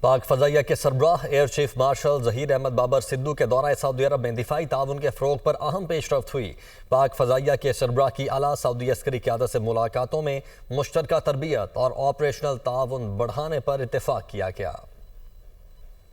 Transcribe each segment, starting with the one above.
پاک فضائیہ کے سربراہ air chief marshal Zaheer Ahmed Babar Sidhu کے دورہ سعودی عرب میں دفاعی تعاون کے فروغ پر اہم پیش رفت ہوئی۔ پاک فضائیہ کے سربراہ کی اعلیٰ سعودی عسکری قیادت سے ملاقاتوں میں مشترکہ تربیت اور آپریشنل تعاون بڑھانے پر اتفاق کیا گیا۔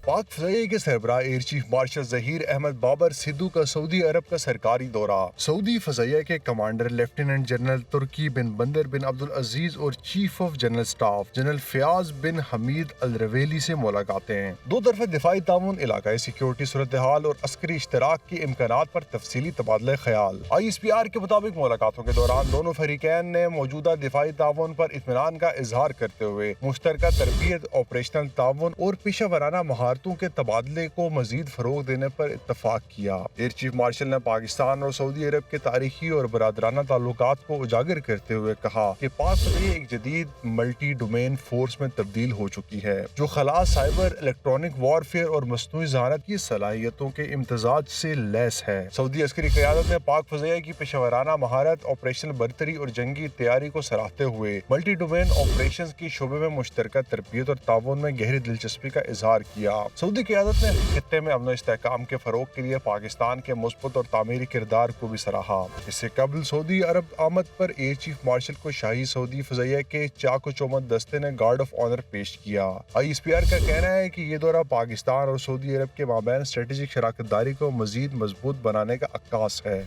پاک فضائیہ کے سربراہ air chief marshal Zaheer Ahmed Babar Sidhu کا سعودی عرب کا سرکاری دورہ۔ سعودی فضائیہ کے commander lieutenant general Turki bin Bandar bin Abdulaziz اور chief of general staff general Fayyaz bin Hamid Al Ruwaili سے ملاقاتیں۔ دو طرفہ دفاعی تعاون، علاقائی سیکیورٹی صورتحال اور عسکری اشتراک کے امکانات پر تفصیلی تبادلہ خیال۔ ISPR کے مطابق ملاقاتوں کے دوران دونوں فریقین نے موجودہ دفاعی تعاون پر اطمینان کا اظہار کرتے ہوئے مشترکہ تربیت، آپریشنل تعاون اور پیشہ ورانہ مہارتوں کے تبادلے کو مزید فروغ دینے پر اتفاق کیا۔ ایئر چیف مارشل نے پاکستان اور سعودی عرب کے تاریخی اور برادرانہ تعلقات کو اجاگر کرتے ہوئے کہا کہ پاک فضائیہ ایک جدید ملٹی ڈومین فورس میں تبدیل ہو چکی ہے جو خلا، سائبر، الیکٹرانک وارفیئر اور مصنوعی ذہانت کی صلاحیتوں کے امتزاج سے لیس ہے۔ سعودی عسکری قیادت نے پاک فضائیہ کی پیشہ ورانہ مہارت، آپریشنل برتری اور جنگی تیاری کو سراہتے ہوئے ملٹی ڈومین آپریشنز کی شعبے میں مشترکہ تربیت اور تعاون میں گہری دلچسپی کا اظہار کیا۔ سعودی قیادت نے خطے میں امن و استحکام کے فروغ کے لیے پاکستان کے مثبت اور تعمیری کردار کو بھی سراہا۔ اس سے قبل سعودی عرب آمد پر ایئر چیف مارشل کو شاہی سعودی فضائیہ کے چاق و چوبند دستے نے گارڈ آف آنر پیش کیا۔ ISPR کا کہنا ہے کہ یہ دورہ پاکستان اور سعودی عرب کے مابین اسٹریٹجک شراکت داری کو مزید مضبوط بنانے کا عکاس ہے۔